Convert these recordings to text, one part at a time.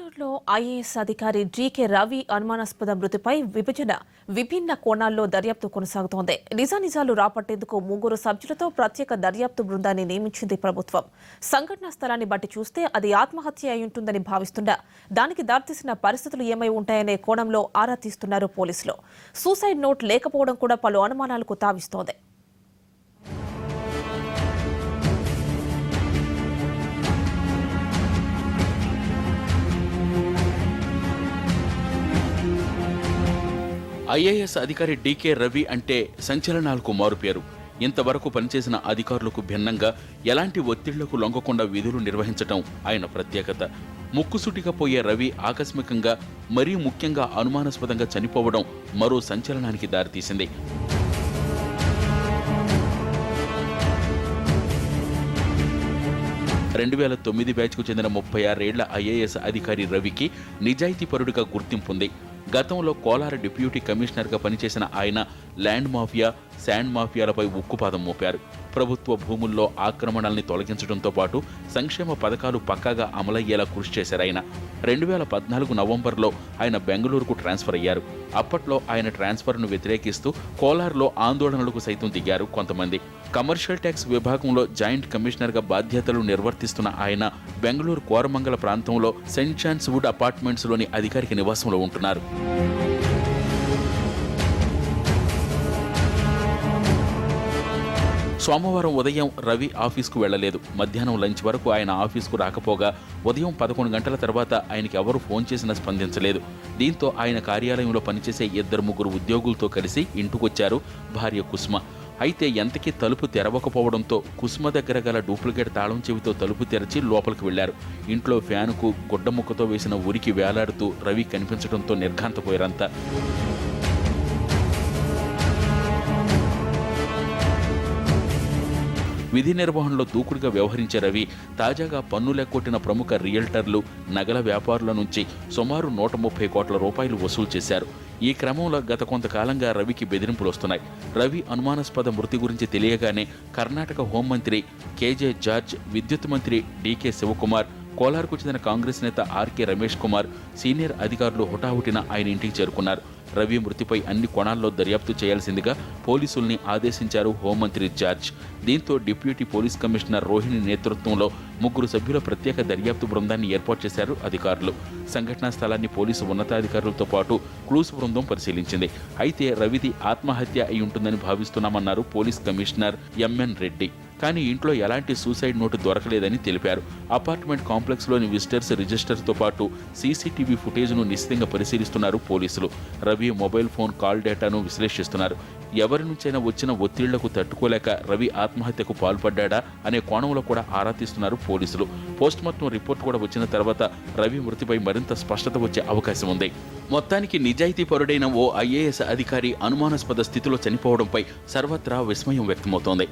బెంగళూరులో ఐఏఎస్ అధికారి జీకే రవి అనుమానాస్పద మృతిపై విభిన్న కోణాల్లో దర్యాప్తు కొనసాగుతోంది. నిజానిజాలు రాపట్టేందుకు 3 సభ్యులతో ప్రత్యేక దర్యాప్తు బృందాన్ని నియమించింది ప్రభుత్వం. సంఘటనా స్థలాన్ని బట్టి చూస్తే అది ఆత్మహత్య అయి ఉంటుందని భావిస్తుండగా దానికి దారితీసిన పరిస్థితులు ఏమై ఉంటాయనే కోణంలో ఆరా తీస్తున్నారు పోలీసులు. సూసైడ్ నోట్ లేకపోవడం కూడా పలు అనుమానాలకు తావిస్తోంది. ఐఏఎస్ అధికారి డీకే రవి అంటే సంచలనాలకు మారుపేరు. ఇంతవరకు పనిచేసిన అధికారులకు భిన్నంగా ఎలాంటి ఒత్తిళ్లకు లొంగకుండా విధులు నిర్వహించటం ఆయన ప్రత్యేకత. ముక్కుసూటిగా పోయే రవి ఆకస్మికంగా మరీ ముఖ్యంగా అనుమానాస్పదంగా చనిపోవడం మరో సంచలనానికి దారితీసింది. (2009) బ్యాచ్కు చెందిన 36 ఏళ్ల ఐఏఎస్ అధికారి రవికి నిజాయితీపరుడిగా గుర్తింపుంది. గతంలో కోలార్ డిప్యూటీ కమిషనర్గా పనిచేసిన ఆయన ల్యాండ్ మాఫియా, శాండ్ మాఫియాలపై ఉక్కుపాదం మోపారు. ప్రభుత్వ భూముల్లో ఆక్రమణల్ని తొలగించడంతో పాటు సంక్షేమ పథకాలు పక్కాగా అమలయ్యేలా కృషి చేశారాయన. 2014 నవంబర్లో ఆయన బెంగళూరుకు ట్రాన్స్ఫర్ అయ్యారు. అప్పట్లో ఆయన ట్రాన్స్ఫర్ను వ్యతిరేకిస్తూ కోలార్లో ఆందోళనలకు సైతం దిగారు కొంతమంది. కమర్షియల్ ట్యాక్స్ విభాగంలో జాయింట్ కమిషనర్గా బాధ్యతలు నిర్వర్తిస్తున్న ఆయన బెంగళూరు కోరమంగళ ప్రాంతంలో సెయింట్ జాన్స్ వుడ్ అపార్ట్మెంట్స్లోని అధికారిక నివాసంలో ఉంటున్నారు. సోమవారం ఉదయం రవి ఆఫీస్కు వెళ్లలేదు. మధ్యాహ్నం లంచ్ వరకు ఆయన ఆఫీస్కు రాకపోగా ఉదయం 11 గంటల తర్వాత ఆయనకి ఎవరు ఫోన్ చేసినా స్పందించలేదు. దీంతో ఆయన కార్యాలయంలో పనిచేసే 2-3 ఉద్యోగులతో కలిసి ఇంటికొచ్చారు భార్య కుస్మ. అయితే ఎంతకీ తలుపు తెరవకపోవడంతో కుస్మ దగ్గర గల డూప్లికేట్ తాళం చెవితో తలుపు తెరచి లోపలికి వెళ్లారు. ఇంట్లో ఫ్యానుకు గుడ్డముక్కతో వేసిన ఉరికి వేలాడుతూ రవి కనిపించడంతో నిర్ఘాంతపోయారంతా. విధి నిర్వహణలో దూకుడుగా వ్యవహరించే రవి తాజాగా పన్నులెక్కొట్టిన ప్రముఖ రియల్టర్లు, నగల వ్యాపారుల నుంచి సుమారు 130 కోట్ల రూపాయలు వసూలు చేశారు. ఈ క్రమంలో గత కొంతకాలంగా రవికి బెదిరింపులు వస్తున్నాయి. రవి అనుమానాస్పద మృతి గురించి తెలియగానే కర్ణాటక హోంమంత్రి కేజే జార్జ్, విద్యుత్ మంత్రి డీకే శివకుమార్, కోలార్కు చెందిన కాంగ్రెస్ నేత ఆర్కే రమేష్ కుమార్, సీనియర్ అధికారులు హుటాహుటిన ఆయన ఇంటికి చేరుకున్నారు. రవి మృతిపై అన్ని కోణాల్లో దర్యాప్తు చేయాల్సిందిగా పోలీసుల్ని ఆదేశించారు హోంమంత్రి జార్జ్. దీంతో డిప్యూటీ పోలీస్ కమిషనర్ రోహిణి నేతృత్వంలో 3 సభ్యుల ప్రత్యేక దర్యాప్తు బృందాన్ని ఏర్పాటు చేశారు అధికారులు. సంఘటనా స్థలాన్ని పోలీసు ఉన్నతాధికారులతో పాటు క్లూస్ బృందం పరిశీలించింది. అయితే రవిది ఆత్మహత్య అయి ఉంటుందని భావిస్తున్నామన్నారు పోలీస్ కమిషనర్ ఎంఎన్ రెడ్డి. కానీ ఇంట్లో ఎలాంటి సూసైడ్ నోటు దొరకలేదని తెలిపారు. అపార్ట్మెంట్ కాంప్లెక్స్లోని విజిటర్స్ రిజిస్టర్తో పాటు సీసీటీవీ ఫుటేజ్ను నిశ్చితంగా పరిశీలిస్తున్నారు పోలీసులు. రవి మొబైల్ ఫోన్ కాల్ డేటాను విశ్లేషిస్తున్నారు. ఎవరి నుంచైనా వచ్చిన ఒత్తిళ్లకు తట్టుకోలేక రవి ఆత్మహత్యకు పాల్పడ్డా అనే కోణంలో కూడా ఆరా తీస్తున్నారు పోలీసులు. పోస్ట్మార్టం రిపోర్ట్ కూడా వచ్చిన తర్వాత రవి మృతిపై మరింత స్పష్టత వచ్చే అవకాశం ఉంది. మొత్తానికి నిజాయితీపరుడైన ఓ ఐఏఎస్ అధికారి అనుమానాస్పద స్థితిలో చనిపోవడంపై సర్వత్రా విస్మయం వ్యక్తమవుతోంది.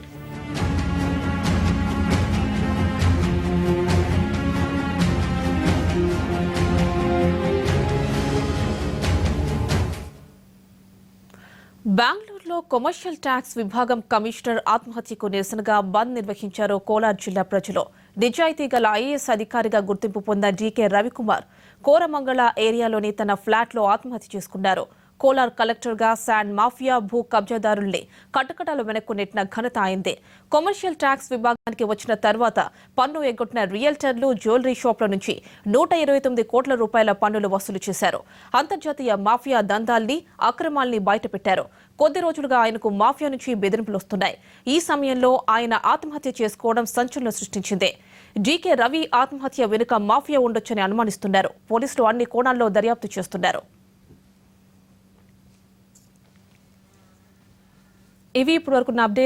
బెంగళూరులో కమర్షియల్ ట్యాక్స్ విభాగం కమిషనర్ ఆత్మహత్యకు నిరసనగా బంద్ నిర్వహించారు కోలార్ జిల్లా ప్రజలు. నిజాయితీ గల ఐఏఎస్ అధికారిగా గుర్తింపు పొందిన జీకే రవికుమార్ కోరమంగళ ఏరియాలోని తన ఫ్లాట్లో ఆత్మహత్య చేసుకున్నారు. కోలార్ కలెక్టర్గా శాండ్ మాఫియా భూ కబ్జాదారుల్ని కటకటాలు వెనక్కు నెట్టిన ఘనత అయిందే. కమర్షియల్ ట్యాక్స్ విభాగానికి వచ్చిన తర్వాత పన్ను ఎగ్గొట్టిన రియల్టర్లు, జ్యువెలరీ షాప్ల నుంచి 129 కోట్ల రూపాయల పన్నులు వసూలు చేశారు. అంతర్జాతీయ మాఫియా దందాల్ని, అక్రమాల్ని బయటపెట్టారు. కొద్ది రోజులుగా ఆయనకు మాఫియా నుంచి బెదిరింపులు వస్తున్నాయి. ఈ సమయంలో ఆయన ఆత్మహత్య చేసుకోవడం సంచలనం సృష్టించింది. జీకే రవి ఆత్మహత్య వెనుక మాఫియా ఉండొచ్చని అనుమానిస్తున్నారు. పోలీసులు అన్ని కోణాల్లో దర్యాప్తు చేస్తున్నారు. ఇవి ఇప్పటివరకున్న అప్డేట్స్.